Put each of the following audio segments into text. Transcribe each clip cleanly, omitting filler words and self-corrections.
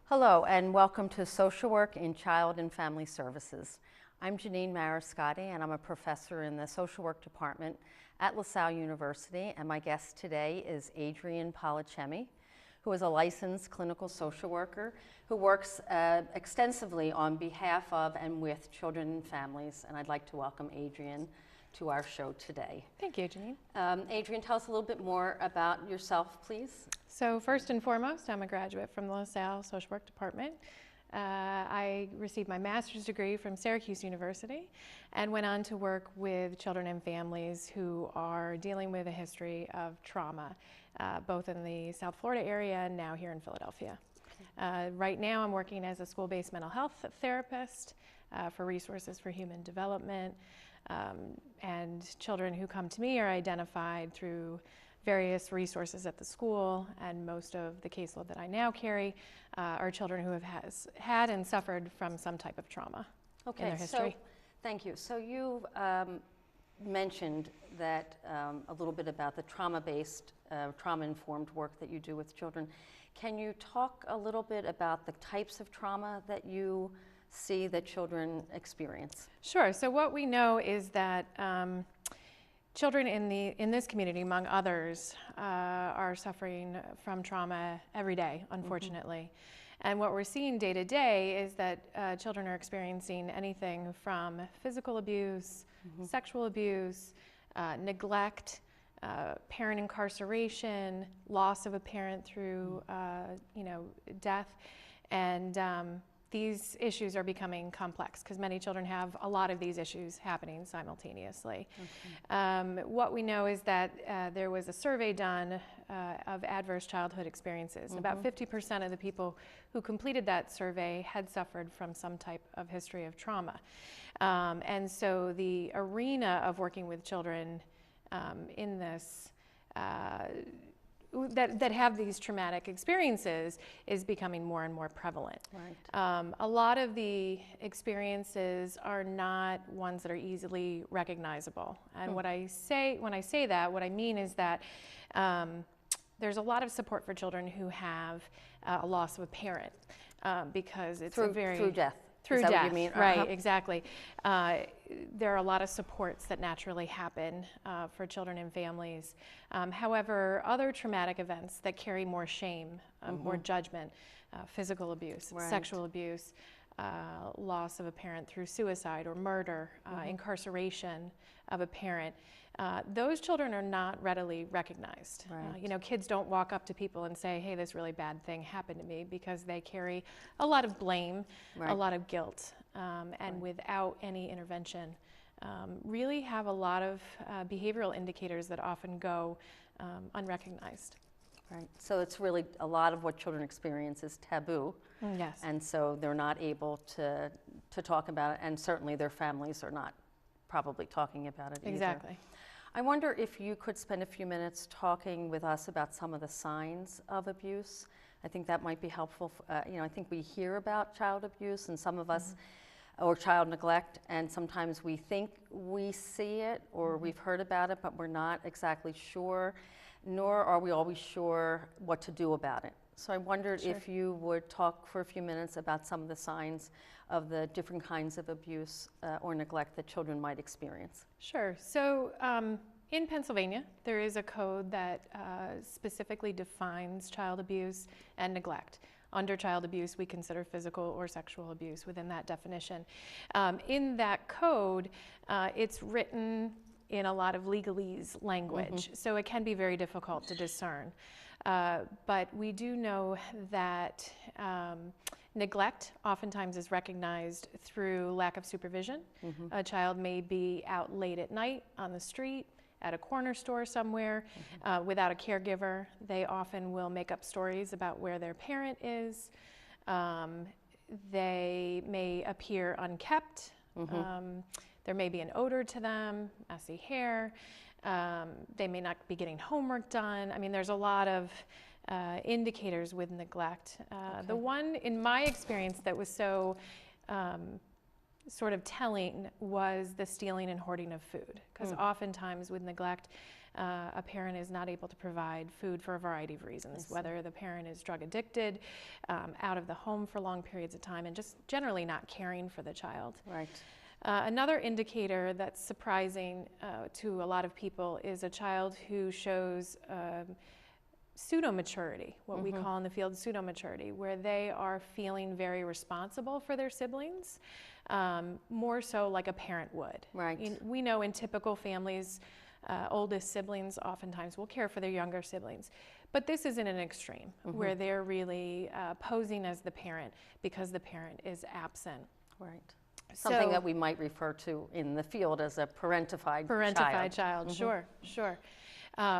Hello and welcome to Social Work in Child and Family Services. I'm Janine Mariscotti and I'm a professor in the Social Work Department at LaSalle University, and my guest today is Adrian Policemi, who is a licensed clinical social worker who works extensively on behalf of and with children and families, and I'd like to welcome Adrian to our show today. Thank you, Janine. Adrian, tell us a little bit more about yourself, please. So first and foremost, I'm a graduate from the LaSalle Social Work Department. I received my master's degree from Syracuse University and went on to work with children and families who are dealing with a history of trauma, both in the South Florida area and now here in Philadelphia. Right now I'm working as a school-based mental health therapist for Resources for Human Development, and children who come to me are identified through various resources at the school, and most of the caseload that I now carry are children who have had and suffered from some type of trauma in their history. So, thank you. So you mentioned that a little bit about the trauma-based, trauma-informed work that you do with children. Can you talk a little bit about the types of trauma that you see that children experience? Sure. So what we know is that children in this community, among others, are suffering from trauma every day, unfortunately. And what we're seeing day to day is that children are experiencing anything from physical abuse, sexual abuse, neglect, parent incarceration, loss of a parent through death, and these issues are becoming complex because many children have a lot of these issues happening simultaneously. What we know is that there was a survey done of adverse childhood experiences. About 50% of the people who completed that survey had suffered from some type of history of trauma. And so the arena of working with children in this that have these traumatic experiences is becoming more and more prevalent. Right. A lot of the experiences are not ones that are easily recognizable. And when I say that, what I mean is that there's a lot of support for children who have a loss of a parent because it's through death. Through Is that death, what you mean? right, exactly. There are a lot of supports that naturally happen for children and families. However, other traumatic events that carry more shame, more judgment, physical abuse, sexual abuse, loss of a parent through suicide or murder, incarceration of a parent, those children are not readily recognized. Right. Kids don't walk up to people and say, hey, this really bad thing happened to me, because they carry a lot of blame, a lot of guilt, and without any intervention, really have a lot of behavioral indicators that often go unrecognized. Right. So it's really a lot of what children experience is taboo. Yes. And so they're not able to talk about it, and certainly their families are not probably talking about it either. Exactly. I wonder if you could spend a few minutes talking with us about some of the signs of abuse. I think that might be helpful. I think we hear about child abuse, and some of us, or child neglect, and sometimes we think we see it or we've heard about it, but we're not exactly sure, nor are we always sure what to do about it. So I wondered if you would talk for a few minutes about some of the signs of the different kinds of abuse or neglect that children might experience. Sure. So in Pennsylvania, there is a code that specifically defines child abuse and neglect. Under child abuse, we consider physical or sexual abuse within that definition. In that code, it's written in a lot of legalese language, so it can be very difficult to discern. But we do know that neglect oftentimes is recognized through lack of supervision. A child may be out late at night on the street, at a corner store somewhere, without a caregiver. They often will make up stories about where their parent is. They may appear unkept. There may be an odor to them, messy hair. They may not be getting homework done. I mean, there's a lot of indicators with neglect. The one, in my experience, that was so sort of telling was the stealing and hoarding of food. Because oftentimes with neglect, a parent is not able to provide food for a variety of reasons, whether the parent is drug addicted, out of the home for long periods of time, and just generally not caring for the child. Right. Another indicator that's surprising to a lot of people is a child who shows pseudo maturity, what we call in the field pseudo maturity, where they are feeling very responsible for their siblings, more so like a parent would. Right. We know in typical families, oldest siblings oftentimes will care for their younger siblings. But this is in an extreme where they're really posing as the parent because the parent is absent. Right. Something that we might refer to in the field as a parentified child. Sure, sure.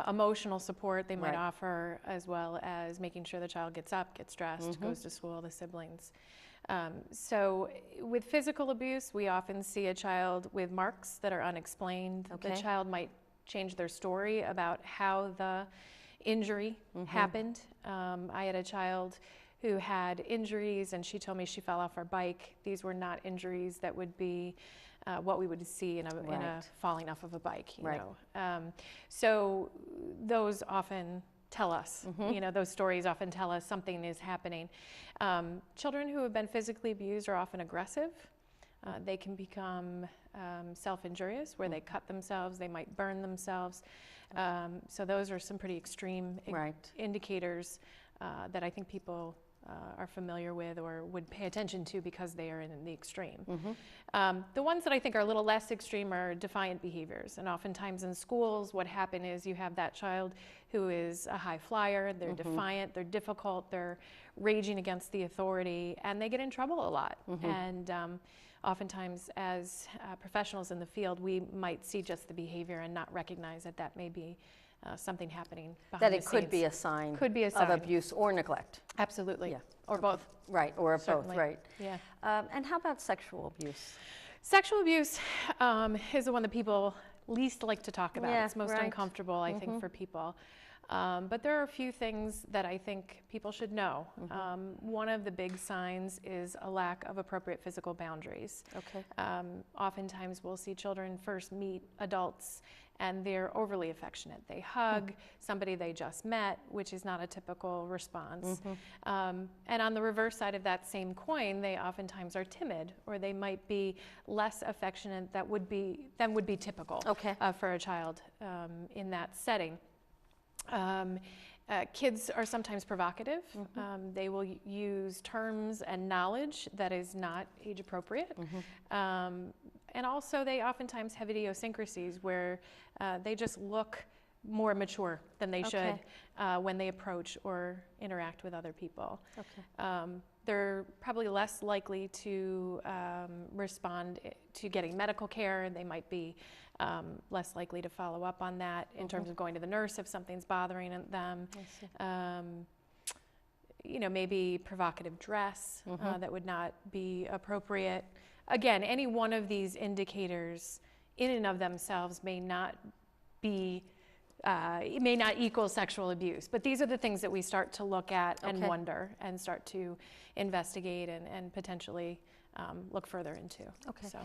Emotional support they might offer, as well as making sure the child gets up, gets dressed, goes to school, the siblings. So with physical abuse, we often see a child with marks that are unexplained. The child might change their story about how the injury happened. I had a child who had injuries, and she told me she fell off her bike. These were not injuries that would be what we would see in a falling off of a bike, you know. So those often tell us, you know, those stories often tell us something is happening. Children who have been physically abused are often aggressive. They can become self-injurious, where they cut themselves, they might burn themselves. So those are some pretty extreme indicators that I think people are familiar with or would pay attention to because they are in the extreme. The ones that I think are a little less extreme are defiant behaviors. And oftentimes in schools, what happens is you have that child who is a high flyer, they're defiant, they're difficult, they're raging against the authority, and they get in trouble a lot. And oftentimes as professionals in the field, we might see just the behavior and not recognize that that may be something happening behind the scenes. That it could be a sign of abuse or neglect. Absolutely. Yeah. Or both. Right, or Certainly. both, right. Yeah. And how about sexual abuse? Sexual abuse is the one that people least like to talk about. Yeah, it's most uncomfortable, I think, for people. But there are a few things that I think people should know. One of the big signs is a lack of appropriate physical boundaries. Oftentimes we'll see children first meet adults and they're overly affectionate. They hug somebody they just met, which is not a typical response. And on the reverse side of that same coin, they oftentimes are timid, or they might be less affectionate than would be typical for a child in that setting. Kids are sometimes provocative. They will use terms and knowledge that is not age appropriate. And also they oftentimes have idiosyncrasies where they just look more mature than they should when they approach or interact with other people. They're probably less likely to respond to getting medical care. They might be less likely to follow up on that in terms of going to the nurse if something's bothering them. You know, maybe provocative dress that would not be appropriate. Again, any one of these indicators in and of themselves may not be, it may not equal sexual abuse, but these are the things that we start to look at and wonder and start to investigate and potentially look further into. So.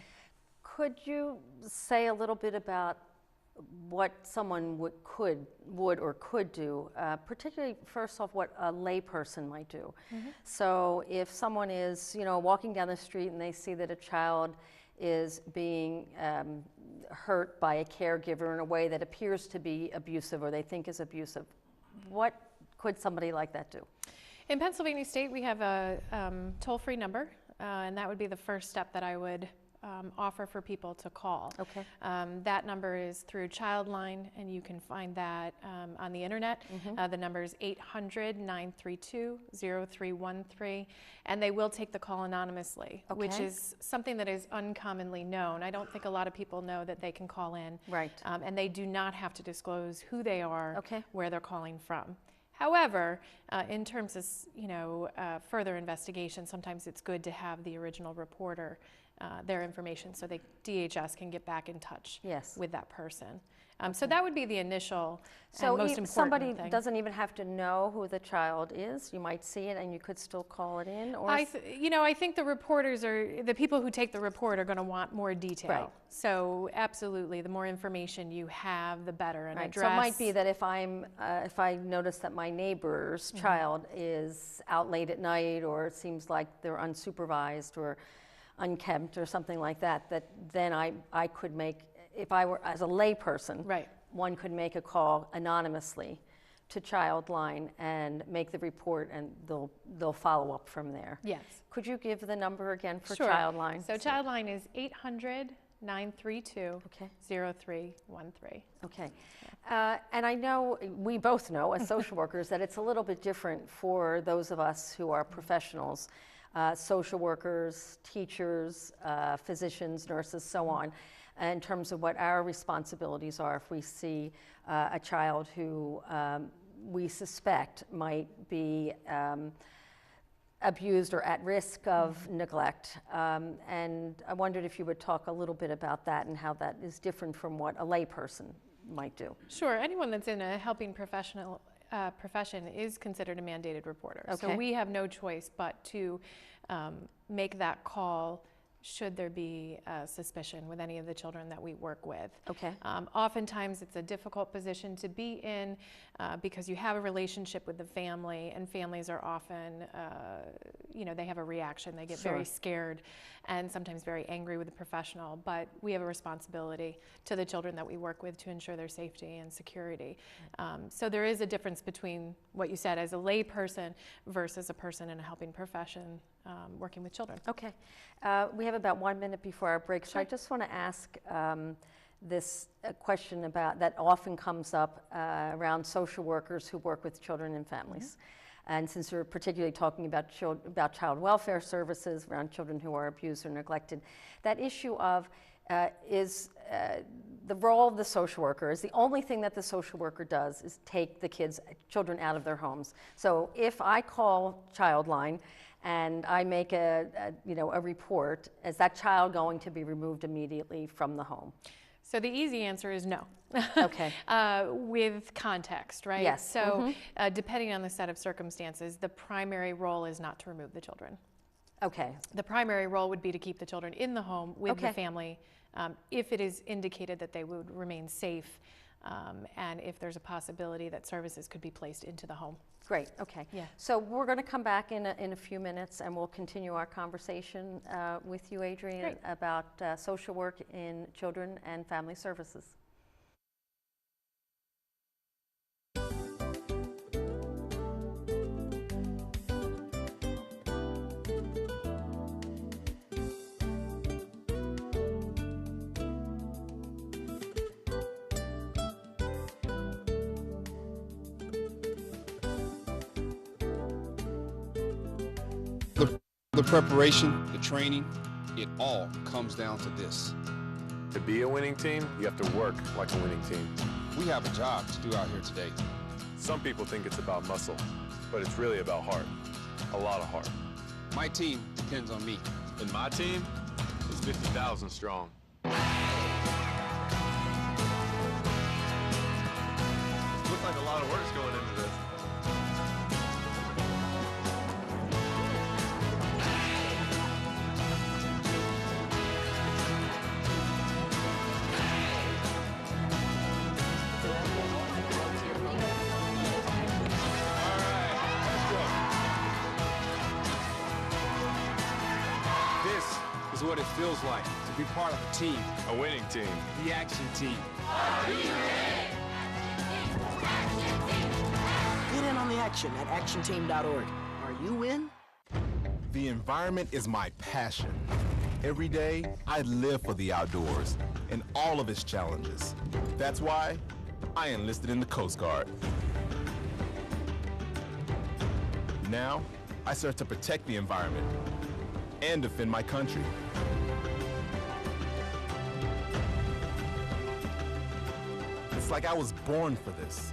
Could you say a little bit about what someone would or could do, particularly first off what a lay person might do? So if someone is, you know, walking down the street and they see that a child is being hurt by a caregiver in a way that appears to be abusive or they think is abusive, what could somebody like that do? In Pennsylvania State, we have a toll-free number, and that would be the first step that I would offer for people to call. That number is through Childline, and you can find that on the internet. The number is 800-932-0313, and they will take the call anonymously, which is something that is uncommonly known. I don't think a lot of people know that they can call in, and they do not have to disclose who they are, where they're calling from. However, in terms of further investigation, sometimes it's good to have the original reporter their information so DHS can get back in touch with that person. So that would be the initial So and most important somebody thing. doesn't even have to know who the child is. You might see it and you could still call it in. Or I think the reporters the people who take the report are going to want more detail. Right. So absolutely, the more information you have, the better. And right. address. So it might be that if I notice that my neighbor's child is out late at night, or it seems like they're unsupervised or unkempt or something like that, that then I could make, if I were as a layperson, Right. one could make a call anonymously to Childline and make the report, and they'll follow up from there. Yes. Could you give the number again for Sure. Childline? So Childline is 800-932-0313. Okay. And I know, we both know as social workers that it's a little bit different for those of us who are professionals, social workers, teachers, physicians, nurses, so on, in terms of what our responsibilities are if we see a child who we suspect might be abused or at risk of neglect. And I wondered if you would talk a little bit about that and how that is different from what a layperson might do. Sure. Anyone that's in a helping profession is considered a mandated reporter. Okay. So we have no choice but to make that call should there be suspicion with any of the children that we work with. Okay. Oftentimes it's a difficult position to be in because you have a relationship with the family, and families are often, they have a reaction. They get Sure. very scared and sometimes very angry with the professional, but we have a responsibility to the children that we work with to ensure their safety and security. So there is a difference between what you said as a lay person versus a person in a helping profession working with children. Okay. We have about 1 minute before our break, so I just want to ask this question about that often comes up around social workers who work with children and families. And since we're particularly talking about child welfare services around children who are abused or neglected, that issue of is the role of the social worker is the only thing that the social worker does is take the children out of their homes. So if I call Childline and I make a report, is that child going to be removed immediately from the home? So the easy answer is no. Okay. With context, right? Yes. So depending on the set of circumstances, the primary role is not to remove the children. Okay. The primary role would be to keep the children in the home with the Okay. family if it is indicated that they would remain safe and if there's a possibility that services could be placed into the home. Great, okay. Yeah. So we're going to come back in a few minutes and we'll continue our conversation with you, Adrienne, Great. about social work in children and family services. The preparation, the training, it all comes down to this. To be a winning team, you have to work like a winning team. We have a job to do out here today. Some people think it's about muscle, but it's really about heart. A lot of heart. My team depends on me. And my team is 50,000 strong. Looks like a lot of work's going into this. Is what it feels like to be part of a team. A winning team. The action team. Get in on the action at actionteam.org. Are you in? The environment is my passion. Every day, I live for the outdoors and all of its challenges. That's why I enlisted in the Coast Guard. Now, I serve to protect the environment and defend my country. It's like I was born for this.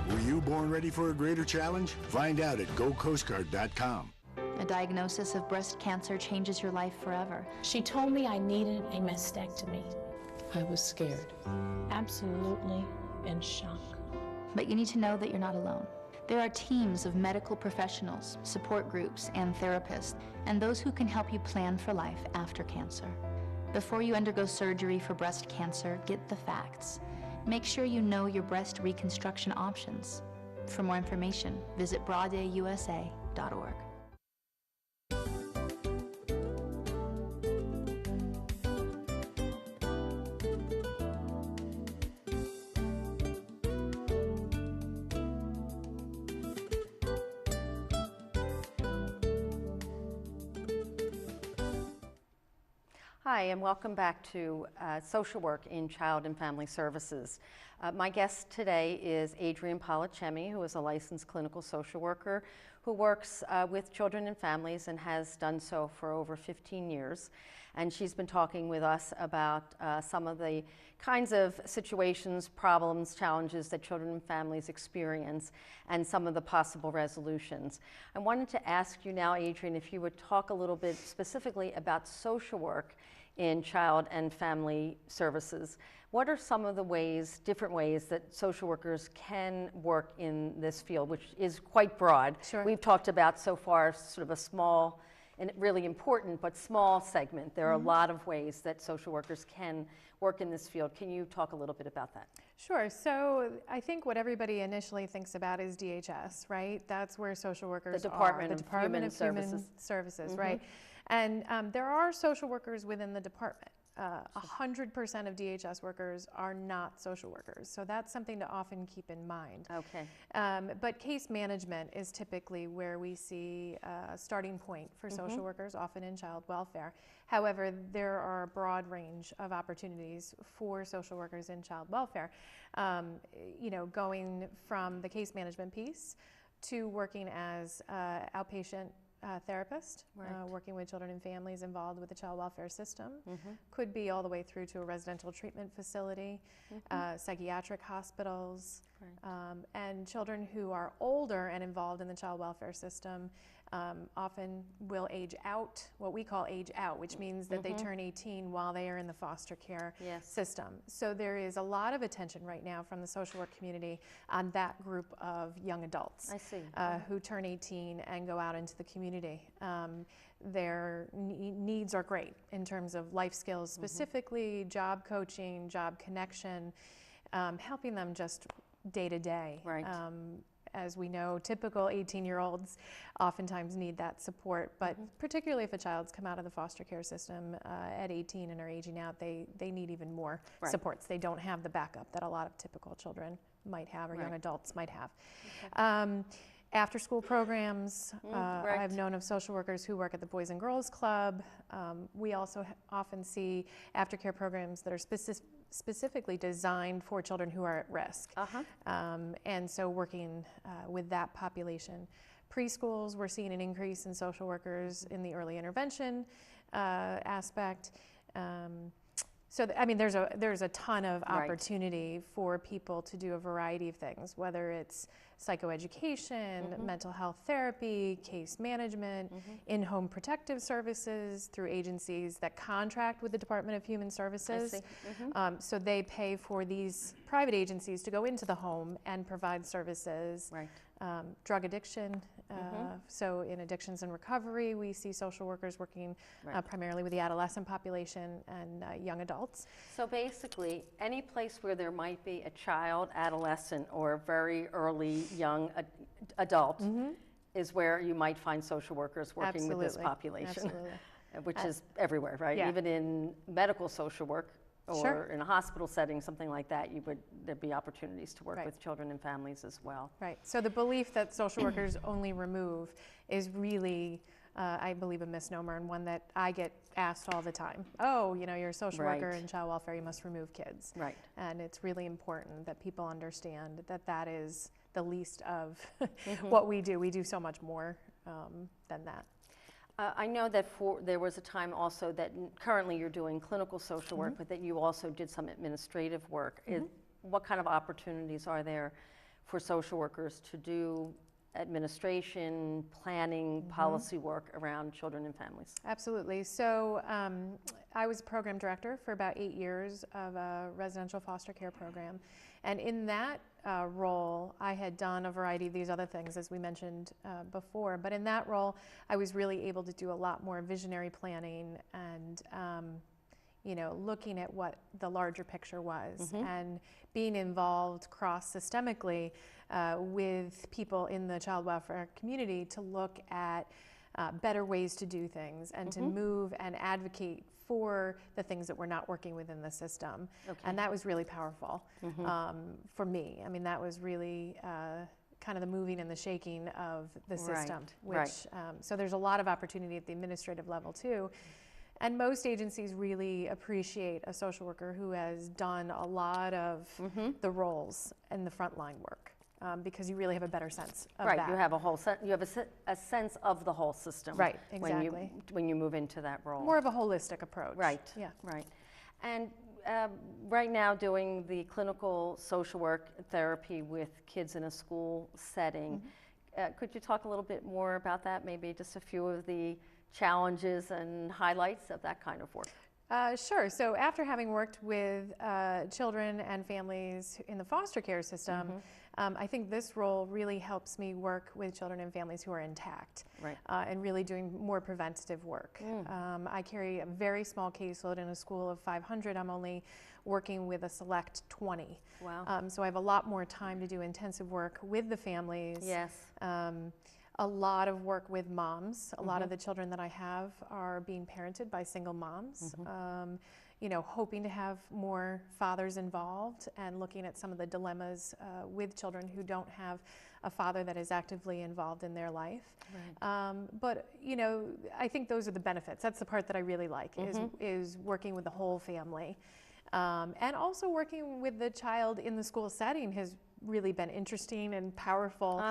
Were you born ready for a greater challenge? Find out at gocoastguard.com. A diagnosis of breast cancer changes your life forever. She told me I needed a mastectomy. I was scared. Absolutely in shock. But you need to know that you're not alone. There are teams of medical professionals, support groups, and therapists, and those who can help you plan for life after cancer. Before you undergo surgery for breast cancer, get the facts. Make sure you know your breast reconstruction options. For more information, visit broaddayusa.org. Hi, and welcome back to Social Work in Child and Family Services. My guest today is Adrienne Policemi, who is a licensed clinical social worker who works with children and families and has done so for over 15 years. And she's been talking with us about some of the kinds of situations, problems, challenges that children and families experience and some of the possible resolutions. I wanted to ask you now, Adrienne, if you would talk a little bit specifically about social work in child and family services. What are some of the ways, different ways that social workers can work in this field, which is quite broad? Sure. We've talked about so far sort of a small and really important but small segment. There are a lot of ways that social workers can work in this field. Can you talk a little bit about that? Sure. So I think what everybody initially thinks about is DHS, right? That's where social workers The Department are. of The Department Human of Human Services. Services, right? And there are social workers within the department. 100% of DHS workers are not social workers. So that's something to often keep in mind. Okay. But case management is typically where we see a starting point for social workers, often in child welfare. However, there are a broad range of opportunities for social workers in child welfare, you know, going from the case management piece to working as outpatient therapist, working with children and families involved with the child welfare system. Could be all the way through to a residential treatment facility, psychiatric hospitals, and children who are older and involved in the child welfare system often will age out, what we call age out, which means that they turn 18 while they are in the foster care system. So there is a lot of attention right now from the social work community on that group of young adults who turn 18 and go out into the community. Their needs are great in terms of life skills, specifically job coaching, job connection, helping them just day to day. As we know, typical 18-year-olds oftentimes need that support, but particularly if a child's come out of the foster care system at 18 and are aging out, they need even more supports. They don't have the backup that a lot of typical children might have or young adults might have. After-school programs, I've known of social workers who work at the Boys and Girls Club. We also often see aftercare programs that are specifically designed for children who are at risk. And so working with that population. Preschools, we're seeing an increase in social workers in the early intervention aspect. So, I mean, there's a ton of opportunity for people to do a variety of things, whether it's psychoeducation, mental health therapy, case management, in-home protective services through agencies that contract with the Department of Human Services. So they pay for these private agencies to go into the home and provide services. Drug addiction, so in addictions and recovery, we see social workers working primarily with the adolescent population and young adults. So basically, any place where there might be a child, adolescent, or very early young adult is where you might find social workers working with this population, which is everywhere, right? Even in medical social work, or in a hospital setting, something like that, there'd be opportunities to work with children and families as well. So the belief that social workers only remove is really, I believe, a misnomer, and one that I get asked all the time. Oh, you know, you're a social worker in child welfare, you must remove kids. And it's really important that people understand that that is the least of what we do. We do so much more than that. I know that there was a time also that currently you're doing clinical social work, but that you also did some administrative work. What kind of opportunities are there for social workers to do administration, planning, policy work around children and families? Absolutely. So I was program director for about 8 years of a residential foster care program. And in that role, I had done a variety of these other things, as we mentioned before. But in that role, I was really able to do a lot more visionary planning and looking at what the larger picture was and being involved cross-systemically with people in the child welfare community to look at better ways to do things and to move and advocate for the things that were not working within the system. Okay. And that was really powerful for me. I mean, that was really kind of the moving and the shaking of the system. Which so there's a lot of opportunity at the administrative level too. And most agencies really appreciate a social worker who has done a lot of the roles and the frontline work, because you really have a better sense of that. You have a sense of the whole system. Right, exactly. When you move into that role. More of a holistic approach. Right. Yeah. Right. And right now, doing the clinical social work therapy with kids in a school setting, could you talk a little bit more about that? Maybe just a few of the challenges and highlights of that kind of work. Sure. So after having worked with children and families in the foster care system, I think this role really helps me work with children and families who are intact, and really doing more preventative work. I carry a very small caseload in a school of 500. I'm only working with a select 20. Wow. So I have a lot more time to do intensive work with the families. Yes. A lot of work with moms. A lot of the children that I have are being parented by single moms. Hoping to have more fathers involved and looking at some of the dilemmas with children who don't have a father that is actively involved in their life. But I think those are the benefits. That's the part that I really like, is working with the whole family. And also working with the child in the school setting has really been interesting and powerful.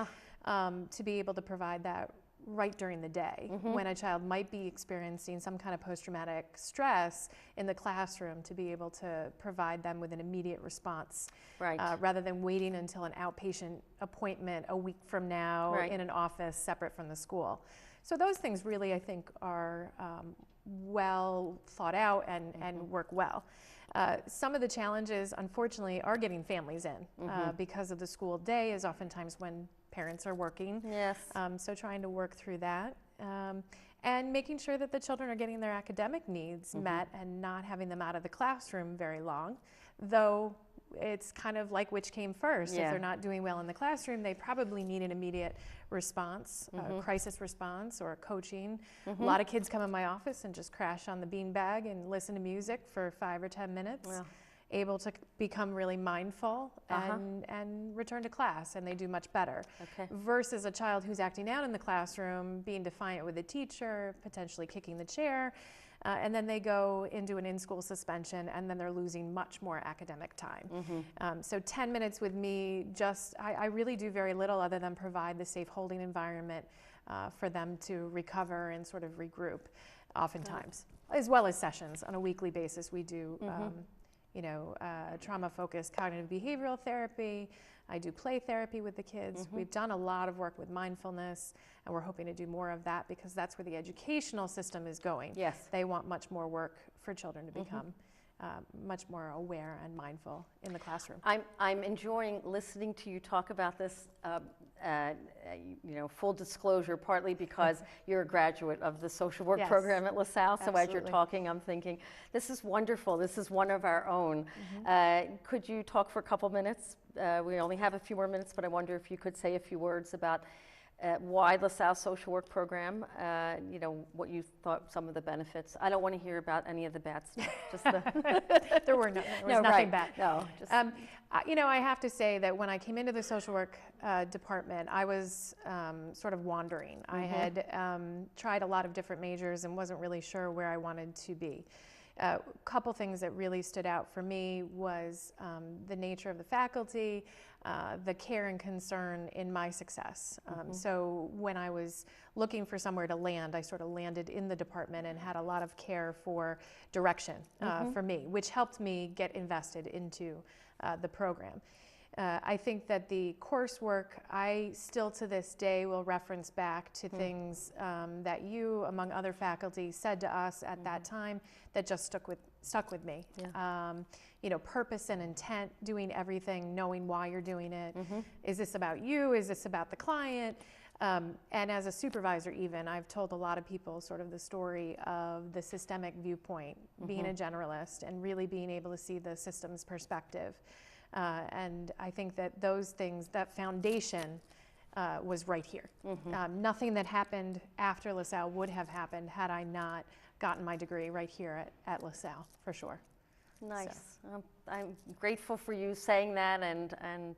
To be able to provide that right during the day when a child might be experiencing some kind of post-traumatic stress in the classroom, to be able to provide them with an immediate response rather than waiting until an outpatient appointment a week from now in an office separate from the school. So those things really, I think, are well thought out and work well. Some of the challenges, unfortunately, are getting families in because of the school day is oftentimes when parents are working. Yes. So trying to work through that. And making sure that the children are getting their academic needs met and not having them out of the classroom very long, though it's kind of like which came first. If they're not doing well in the classroom, they probably need an immediate response, crisis response or coaching. A lot of kids come in my office and just crash on the beanbag and listen to music for 5 or 10 minutes, able to become really mindful and return to class, and they do much better. Versus a child who's acting out in the classroom, being defiant with the teacher, potentially kicking the chair, and then they go into an in-school suspension, and then they're losing much more academic time. So 10 minutes with me, I really do very little other than provide the safe holding environment for them to recover and sort of regroup oftentimes, as well as sessions on a weekly basis. We do trauma-focused cognitive behavioral therapy. I do play therapy with the kids. We've done a lot of work with mindfulness, and we're hoping to do more of that because that's where the educational system is going. Yes. They want much more work for children to become much more aware and mindful in the classroom. I'm enjoying listening to you talk about this. Full disclosure, partly because you're a graduate of the social work program at LaSalle. So as you're talking, I'm thinking, this is wonderful. This is one of our own. Could you talk for a couple minutes? We only have a few more minutes, but I wonder if you could say a few words about why LaSalle social work program, what you thought some of the benefits. I don't want to hear about any of the bad stuff. Just there was nothing bad. No, just I have to say that when I came into the social work department, I was sort of wandering. I had tried a lot of different majors and wasn't really sure where I wanted to be. A couple things that really stood out for me was the nature of the faculty, the care and concern in my success. So when I was looking for somewhere to land, I sort of landed in the department and had a lot of care for direction for me, which helped me get invested into the program. I think that the coursework, I still to this day will reference back to things that you, among other faculty, said to us at that time that just stuck with me. Yeah. You know, purpose and intent, doing everything, knowing why you're doing it. Is this about you? Is this about the client? And as a supervisor even, I've told a lot of people sort of the story of the systemic viewpoint, being a generalist and really being able to see the system's perspective. And I think that those things, that foundation was right here. Nothing that happened after LaSalle would have happened had I not gotten my degree right here at LaSalle, for sure. Nice. I'm grateful for you saying that, and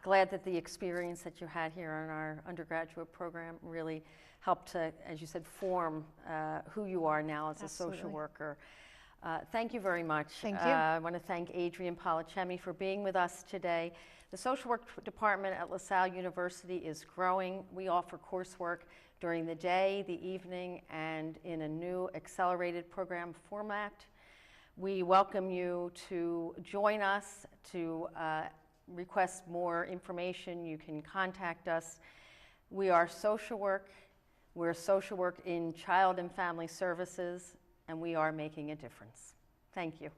glad that the experience that you had here in our undergraduate program really helped to, as you said, form who you are now as a social worker. Thank you very much. Thank you. I want to thank Adrienne Policemi for being with us today. The social work department at LaSalle University is growing. We offer coursework during the day, the evening, and in a new accelerated program format. We welcome you to join us. To request more information, you can contact us. We are social work. We're social work in child and family services, and we are making a difference. Thank you.